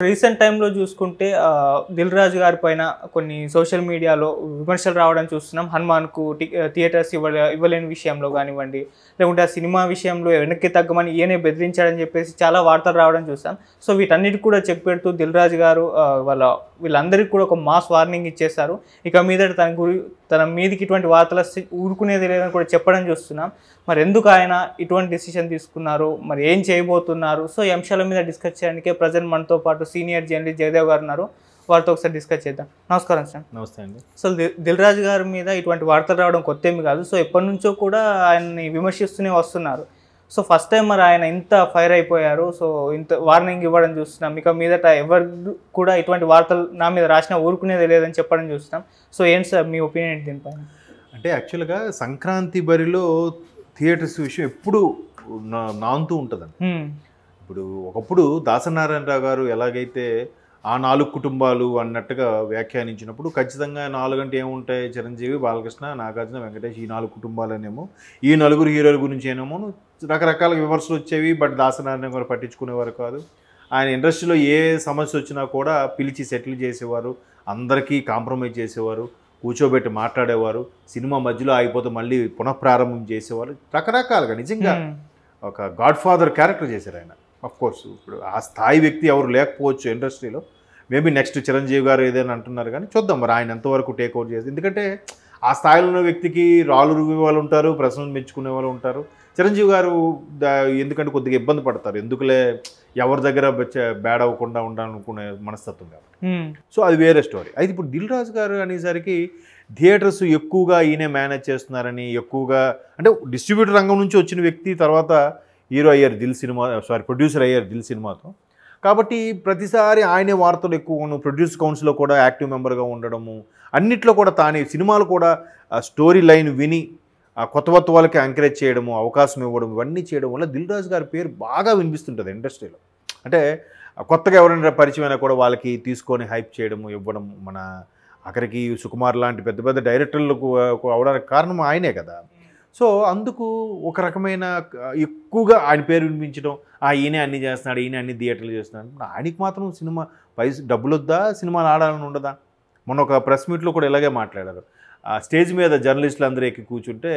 Recent టైంలో చూసుకుంటే 'దిల్ రాజు' గారి పైన కొన్ని సోషల్ మీడియాలో విమర్శలు రావడం చూస్తున్నాం. 'హనుమాన్‌కు' థియేటర్స్ ఇవ్వలేని విషయంలో గానివ్వండి, లేకుంటే ఆ సినిమా విషయంలో వెనక్కి తగ్గమని ఈయనే బెదిరించాడని చెప్పేసి చాలా వార్తలు రావడం చూసాం. సో వీటన్నిటికి కూడా చెక్ పెడుతూ 'దిల్ రాజు' గారు వీళ్ళందరికీ కూడా ఒక మాస్ వార్నింగ్ ఇచ్చేశారు. ఇక మీదట తన మీదకి ఇటువంటి వార్తలు వస్తే ఊరుకునేది లేదని కూడా చెప్పడం చూస్తున్నాం. మరి ఎందుకు ఆయన ఇటువంటి డెసిషన్ తీసుకున్నారు, మరి ఏం చేయబోతున్నారు? సో ఈ అంశాల మీద డిస్కస్ చేయడానికే ప్రజెంట్ మనతో పాటు సీనియర్ జర్నలిస్ట్ జయదేవ్ గారు ఉన్నారు. వారితో ఒకసారి డిస్కస్ చేద్దాం. నమస్కారం సార్. నమస్తే అండి. సో దిల్ రాజు గారి మీద ఇటువంటి వార్తలు రావడం కొత్త ఏమి కాదు. సో ఎప్పటి నుంచో కూడా ఆయన్ని విమర్శిస్తూనే వస్తున్నారు. సో ఫస్ట్ టైం మరి ఆయన ఇంత ఫైర్ అయిపోయారు. సో ఇంత వార్నింగ్ ఇవ్వడం చూస్తున్నాం. ఇక మీదట ఎవరు కూడా ఇటువంటి వార్తలు నా మీద రాసినా ఊరుకునేది లేదని చెప్పడం చూస్తున్నాం. సో ఏంటి సార్ మీ ఒపీనియన్ ఏంటి దీనిపైన? అంటే యాక్చువల్గా సంక్రాంతి బరిలో థియేటర్స్ విషయం ఎప్పుడు నానుతూ ఉంటుందండి. ఇప్పుడు ఒకప్పుడు దాసనారాయణరావు గారు ఎలాగైతే ఆ 4 కుటుంబాలు అన్నట్టుగా వ్యాఖ్యానించినప్పుడు ఖచ్చితంగా 4 అంటే ఏముంటాయి, చిరంజీవి, బాలకృష్ణ, నాగార్జున, వెంకటేష్, ఈ 4 కుటుంబాలనేమో ఈ 4 హీరోల గురించి ఏమో రకరకాల విమర్శలు వచ్చేవి. బట్ దాసనారాయణ గారు పట్టించుకునేవారు కాదు. ఆయన ఇండస్ట్రీలో ఏ సమస్య వచ్చినా కూడా పిలిచి సెటిల్ చేసేవారు, అందరికీ కాంప్రమైజ్ చేసేవారు, కూర్చోబెట్టి మాట్లాడేవారు, సినిమా మధ్యలో ఆగిపోతే మళ్ళీ పునఃప్రారంభం చేసేవారు. రకరకాలుగా నిజంగా ఒక గాడ్ ఫాదర్ క్యారెక్టర్ చేశారు ఆయన. కోర్స్ ఇప్పుడు ఆ స్థాయి వ్యక్తి ఎవరు లేకపోవచ్చు ఇండస్ట్రీలో. మేబీ నెక్స్ట్ చిరంజీవి గారు ఏదైనా అంటున్నారు, కానీ చూద్దాం మరి ఆయన ఎంతవరకు టేక్ ఓవర్ చేసి. ఎందుకంటే ఆ స్థాయిలో ఉన్న వ్యక్తికి రాళ్ళు రువ్వే వాళ్ళు ఉంటారు, ప్రశ్నలు మెచ్చుకునే వాళ్ళు ఉంటారు. చిరంజీవి గారు ఎందుకంటే కొద్దిగా ఇబ్బంది పడతారు, ఎందుకులే ఎవరి దగ్గర బ్యాడ్ అవ్వకుండా ఉండాలనుకునే మనస్తత్వం కాబట్టి. సో అది వేరే స్టోరీ. అయితే ఇప్పుడు దిల్ రాజు గారు అనేసరికి థియేటర్స్ ఎక్కువగా ఈయనే మేనేజ్ చేస్తున్నారని, ఎక్కువగా అంటే డిస్ట్రిబ్యూటర్ రంగం నుంచి వచ్చిన వ్యక్తి తర్వాత హీరో అయ్యారు ప్రొడ్యూసర్ అయ్యారు దిల్ సినిమాతో. కాబట్టి ప్రతిసారి ఆయనే వార్తలు ఎక్కువను, ప్రొడ్యూస్ కౌన్సిల్లో కూడా యాక్టివ్ మెంబర్గా ఉండడము, అన్నిట్లో కూడా తానే సినిమాలు కూడా స్టోరీ లైన్ విని కొత్త వాళ్ళకి ఎంకరేజ్ చేయడము, అవకాశం ఇవ్వడం, ఇవన్నీ చేయడం వల్ల దిల్ రాజు గారి పేరు బాగా వినిపిస్తుంటుంది ఇండస్ట్రీలో. అంటే కొత్తగా ఎవరైనా పరిచయం అయినా కూడా వాళ్ళకి తీసుకొని హైప్ చేయడము, ఇవ్వడం. మన అక్కడికి సుకుమార్ లాంటి పెద్ద పెద్ద డైరెక్టర్లకు అవడానికి కారణం ఆయనే కదా. సో అందుకు ఒక రకమైన ఎక్కువగా ఆయన పేరు వినిపించడం, ఈయనే అన్నీ చేస్తున్నాడు, ఈయన అన్ని థియేటర్లు చేస్తున్నాడు. ఆయనకి మాత్రం సినిమా డబ్బులు వద్దా, సినిమాలు ఆడాలని ఉండదా? మొన్న ఒక ప్రెస్ మీట్లో కూడా ఇలాగే మాట్లాడారు. స్టేజ్ మీద జర్నలిస్టులు అందరూ ఎక్కి కూర్చుంటే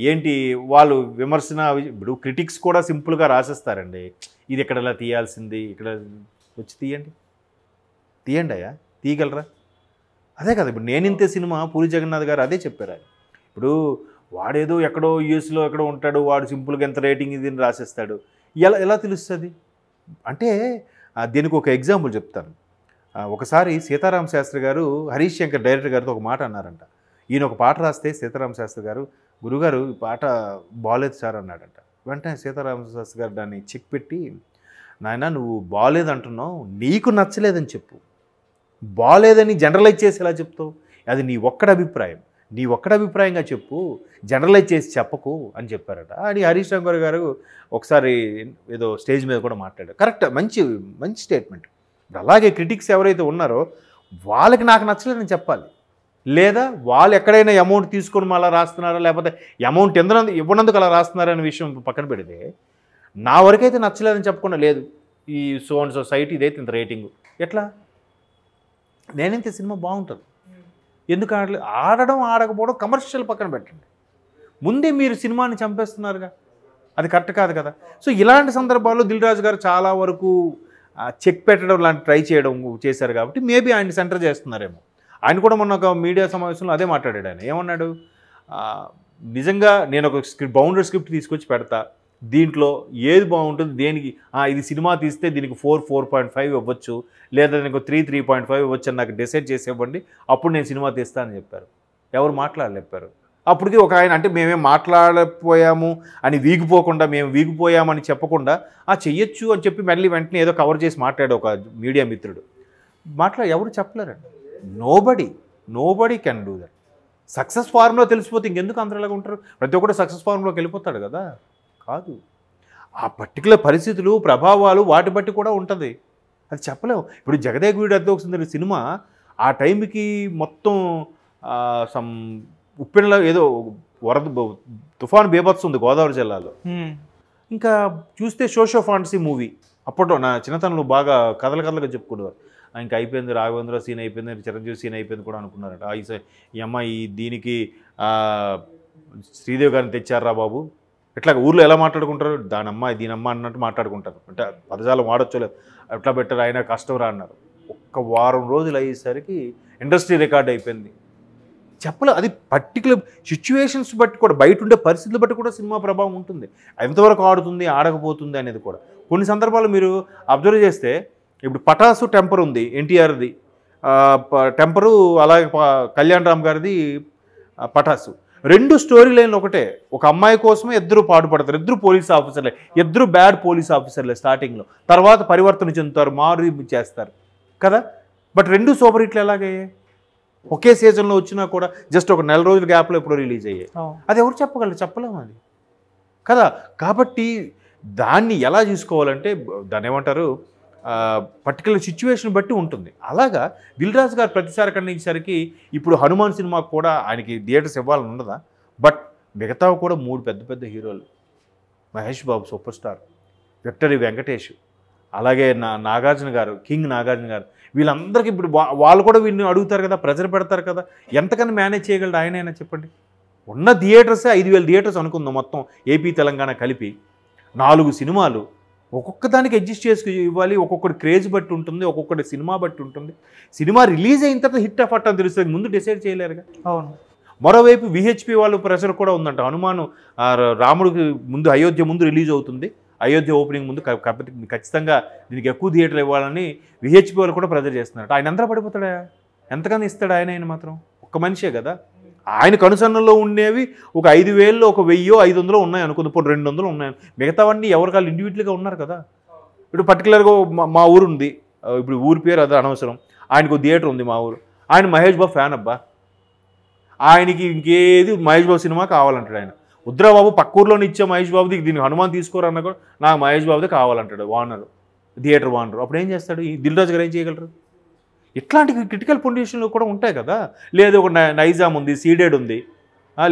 ఏంటి వాళ్ళు విమర్శన, ఇప్పుడు క్రిటిక్స్ కూడా సింపుల్గా రాసేస్తారండి, ఇది ఇక్కడ ఇలా తీయాల్సింది, ఇక్కడ వచ్చి తీయండి అయ్యా, తీయగలరా? అదే కదా ఇప్పుడు నేనింతే సినిమా పూరి జగన్నాథ్ గారు అదే చెప్పారు. ఆయన ఇప్పుడు వాడేదో ఎక్కడో యూఎస్లో ఎక్కడో ఉంటాడు, వాడు సింపుల్గా ఎంత రేటింగ్ ఇది రాసేస్తాడు, ఎలా తెలుస్తుంది అంటే దీనికి ఒక ఎగ్జాంపుల్ చెప్తాను. ఒకసారి సీతారామ శాస్త్రి గారు హరీష్ శంకర్ డైరెక్టర్ గారితో ఒక మాట అన్నారంట. ఈయన ఒక పాట రాస్తే సీతారామ శాస్త్రి గారు, గురుగారు ఈ పాట బాగాలేదు సార్ అన్నాడంట. వెంటనే సీతారామ శాస్త్రి గారు దాన్ని చెక్ పెట్టి, నాయన నువ్వు బాగాలేదు అంటున్నావు, నీకు నచ్చలేదని చెప్పు, బాగాలేదని జనరలైజ్ చేసి ఎలా చెప్తావు, అది నీ ఒక్కడి అభిప్రాయంగా చెప్పు, జనరలైజ్ చేసి చెప్పకు అని చెప్పారట. అని హరీష్ శంకర్ గారు ఒకసారి ఏదో స్టేజ్ మీద కూడా మాట్లాడారు. కరెక్ట్, మంచి స్టేట్మెంట్. అలాగే క్రిటిక్స్ ఎవరైతే ఉన్నారో వాళ్ళకి నాకు నచ్చలేదని చెప్పాలి, లేదా వాళ్ళు ఎక్కడైనా అమౌంట్ తీసుకొని మళ్ళీ రాస్తున్నారా, లేకపోతే అమౌంట్ ఇవ్వనందుకు అలా రాస్తున్నారా అనే విషయం పక్కన పెడితే, నా వరకైతే నచ్చలేదని చెప్పకుండా, లేదు ఈ సో అండ్ సో సైట్ ఇదైతే ఇంత రేటింగు, ఎట్లా నేనైతే సినిమా బాగుంటుంది, ఎందుకు ఆడడం ఆడకపోవడం కమర్షియల్ పక్కన పెట్టండి, ముందే మీరు సినిమాని చంపేస్తున్నారుగా, అది కరెక్ట్ కాదు కదా. సో ఇలాంటి సందర్భాల్లో దిల్ రాజు గారు చాలా వరకు చెక్ పెట్టడం లాంటి ట్రై చేయడం చేశారు. కాబట్టి మేబీ ఆయన సెంటర్ చేస్తున్నారేమో. ఆయన కూడా మొన్న ఒక మీడియా సమావేశంలో అదే మాట్లాడాడు. ఆయన ఏమన్నాడు, నిజంగా నేను ఒక బౌండరీ స్క్రిప్ట్ తీసుకొచ్చి పెడతా, దీంట్లో ఏది బాగుంటుంది, దేనికి ఇది సినిమా తీస్తే దీనికి 4.5 ఇవ్వచ్చు, లేదా దీనికి 3.5 ఇవ్వచ్చు అని నాకు డిసైడ్ చేసేవ్వండి, అప్పుడు నేను సినిమా తీస్తానని చెప్పారు. ఎవరు మాట్లాడలేపారు. అప్పటికి ఒక ఆయన, అంటే మేమేం మాట్లాడపోయాము అని వీగిపోకుండా, మేము వీగిపోయామని చెప్పకుండా చెయ్యొచ్చు అని చెప్పి మళ్ళీ వెంటనే ఏదో కవర్ చేసి మాట్లాడు ఒక మీడియా మిత్రుడు. ఎవరు చెప్పలేరండి. Nobody can do that. Success ఫార్మ్లో తెలిసిపోతే ఇంకెందుకు అందరిలాగా ఉంటారు? ప్రతి ఒక్కటి సక్సెస్ ఫార్మ్లోకి వెళ్ళిపోతాడు కదా. కాదు, ఆ పర్టికులర్ పరిస్థితులు, ప్రభావాలు వాటి బట్టి కూడా ఉంటుంది, అది చెప్పలేము. ఇప్పుడు జగదేగుడి అద్దోక్సిందరి సినిమా ఆ టైంకి మొత్తం ఉప్పెనలో ఏదో వరద తుఫాను బీభత్సం ఉంది గోదావరి జిల్లాలో. ఇంకా చూస్తే సోషో ఫాంటసీ మూవీ అప్పట్లో నా చిన్నతనంలో బాగా కథలుగా చెప్పుకునేవారు. ఇంకా అయిపోయింది, రాఘవేంద్ర సీన్ అయిపోయింది, చిరంజీవి సీన్ అయిపోయింది కూడా అనుకున్నారట. ఈ అమ్మాయి దీనికి శ్రీదేవి గారిని తెచ్చారా బాబు, ఇట్లా ఊర్లో ఎలా మాట్లాడుకుంటారు, దీనమ్మ అన్నట్టు మాట్లాడుకుంటారు. అంటే పదజాలం వాడొచ్చలేదు, ఎట్లా పెట్టారు, అయినా కష్టం రా అన్నారు. ఒక్క వారం రోజులు అయ్యేసరికి ఇండస్ట్రీ రికార్డ్ అయిపోయింది. చెప్పలేదు, అది పర్టికులర్ సిచ్యువేషన్స్ బట్టి కూడా, బయట ఉండే పరిస్థితులు బట్టి కూడా సినిమా ప్రభావం ఉంటుంది. ఎంతవరకు ఆడుతుంది, ఆడకపోతుంది అనేది కూడా. కొన్ని సందర్భాలు మీరు అబ్జర్వ్ చేస్తే, ఇప్పుడు పటాసు టెంపర్ ఉంది ఎన్టీఆర్ది టెంపరు, అలాగే కళ్యాణ్ రామ్ గారిది పటాసు. 2 స్టోరీ లైన్లు ఒకటే. ఒక అమ్మాయి కోసమే ఇద్దరు పాటుపడతారు, ఇద్దరు పోలీస్ ఆఫీసర్లే, ఇద్దరు బ్యాడ్ పోలీస్ ఆఫీసర్లే స్టార్టింగ్లో, తర్వాత పరివర్తన చెందుతారు, మారు చేస్తారు కదా. బట్ 2 సూపర్ హిట్లు ఎలాగయ్యాయి? ఒకే సీజన్లో వచ్చినా కూడా జస్ట్ ఒక నెల రోజుల గ్యాప్లో ఎప్పుడో రిలీజ్ అయ్యాయి. అది ఎవరు చెప్పగలరు? చెప్పలేము అది కదా. కాబట్టి దాన్ని ఎలా చూసుకోవాలంటే, దాన్ని ఏమంటారు, పర్టికులర్ సిచ్యువేషన్ బట్టి ఉంటుంది. అలాగా దిల్ రాజు గారు ప్రతిసారి ఖండించేసరికి ఇప్పుడు హనుమాన్ సినిమాకు కూడా ఆయనకి థియేటర్స్ ఇవ్వాలని ఉండదా? బట్ మిగతా కూడా 3 పెద్ద హీరోలు, Mahesh Babu super star, victory Venkatesh, అలాగే నాగార్జున గారు, కింగ్ నాగార్జున గారు, వీళ్ళందరికీ ఇప్పుడు వాళ్ళు కూడా వీళ్ళని అడుగుతారు కదా, ప్రెజర్ పెడతారు కదా. ఎంతకన్నా మేనేజ్ చేయగలడు ఆయనైనా చెప్పండి? ఉన్న థియేటర్సే 5,000 థియేటర్స్ అనుకుందాం మొత్తం ఏపీ తెలంగాణ కలిపి. 4 సినిమాలు, ఒక్కొక్క దానికి అడ్జస్ట్ చేసుకుని ఇవ్వాలి. ఒక్కొక్కటి క్రేజ్ బట్టి ఉంటుంది, ఒక్కొక్కటి సినిమా బట్టి ఉంటుంది. సినిమా రిలీజ్ అయిన తర్వాత హిట్ అఫట్ అని తెలుస్తుంది, ముందు డిసైడ్ చేయలేరుగా. అవును. మరోవైపు విహెచ్పి వాళ్ళు ప్రెషర్ కూడా ఉందంట. హనుమాను రాముడికి ముందు, అయోధ్య ముందు రిలీజ్ అవుతుంది, అయోధ్య ఓపెనింగ్ ముందు ఖచ్చితంగా దీనికి ఎక్కువ థియేటర్లు ఇవ్వాలని విహెచ్పి వాళ్ళు కూడా ప్రెజర్ చేస్తున్నారు. ఆయన ఎంత పడిపోతాడా? ఎంతకన్నా ఇస్తాడు ఆయన మాత్రం? ఒక్క మనిషే కదా. ఆయన కనుసన్నల్లో ఉండేవి ఒక 5,000లో ఒక 1,000 500 ఉన్నాయి అనుకుంది, ఇప్పుడు 200 ఉన్నాయి. మిగతావన్నీ ఎవరికాళ్ళు ఇండివిజువల్గా ఉన్నారు కదా. ఇప్పుడు పర్టికులర్గా మా ఊరు ఉంది, ఇప్పుడు ఊరి పేరు అది అనవసరం, ఆయనకు థియేటర్ ఉంది మా ఊరు. ఆయన మహేష్ బాబు ఫ్యాన్ అబ్బా, ఆయనకి ఇంకేది మహేష్ బాబు సినిమా కావాలంటాడు. ఆయన ఉద్రాబాబు పక్క ఊర్లోనే ఇచ్చే మహేష్ బాబుది, దీన్ని హనుమాన్ తీసుకోరన్నా కూడా నాకు మహేష్ బాబుదే కావాలంటాడు ఓనరు, థియేటర్ ఓనరు. అప్పుడు ఏం చేస్తాడు ఈ దిల్ రాజు గారు? ఏం చేయగలరు? ఇట్లాంటి క్రిటికల్ పొజిషన్లు కూడా ఉంటాయి కదా. లేదు ఒక నైజాం ఉంది, సీడెడ్ ఉంది,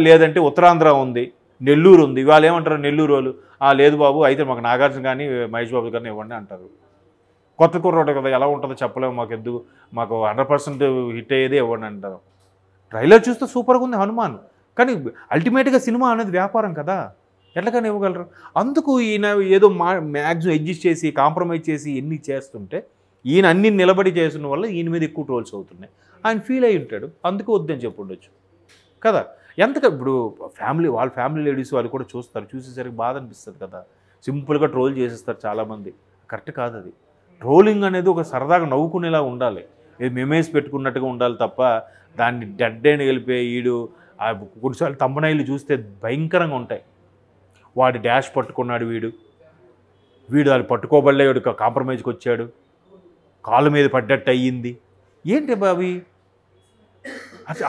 లేదంటే ఉత్తరాంధ్ర ఉంది, నెల్లూరు ఉంది. వాళ్ళు ఏమంటారు నెల్లూరు వాళ్ళు? లేదు బాబు, అయితే మాకు నాగార్జున కానీ మహేష్ బాబు కానీ ఇవ్వండి అంటారు. కొత్త కుర్రోడు కదా, ఎలా ఉంటుందో చెప్పలేము, మాకు ఎందుకు, మాకు 100% హిట్ అయ్యేదే ఇవ్వండి అంటారు. ట్రైలర్ చూస్తే సూపర్గా ఉంది హనుమాన్, కానీ అల్టిమేట్గా సినిమా అనేది వ్యాపారం కదా, ఎట్లాగైనా ఇవ్వగలరు. అందుకు ఈయన ఏదో మ్యాక్సిమం అడ్జస్ట్ చేసి కాంప్రమైజ్ చేసి ఎన్ని చేస్తుంటే, ఈయన అన్ని నిలబడి చేసిన వల్ల ఈయన మీద ఎక్కువ ట్రోల్స్ అవుతున్నాయి. ఆయన ఫీల్ అయి ఉంటాడు, అందుకు వద్దని చెప్పి ఉండొచ్చు కదా. ఎంతగా ఇప్పుడు వాళ్ళ ఫ్యామిలీ లేడీస్ వాళ్ళు కూడా చూస్తారు, చూసేసరికి బాధ అనిపిస్తుంది కదా. సింపుల్గా ట్రోల్ చేసేస్తారు చాలామంది, కరెక్ట్ కాదు అది. ట్రోలింగ్ అనేది ఒక సరదాగా నవ్వుకునేలా ఉండాలి, మెమేస్ పెట్టుకున్నట్టుగా ఉండాలి తప్ప దాన్ని డెడ్ అయిన వెళ్ళిపోయి ఈడు కొన్నిసార్లు తంబనైలు చూస్తే భయంకరంగా ఉంటాయి. వాడి డాష్ పట్టుకున్నాడు, వీడు అది పట్టుకోబడలే, వీడు కాంప్రమైజ్కి వచ్చాడు, కాళ్ళ మీద పడ్డట్టు అయ్యింది. ఏంటి బావి?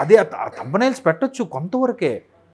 అదే తంబనైల్స్ పెట్టచ్చు కొంతవరకే,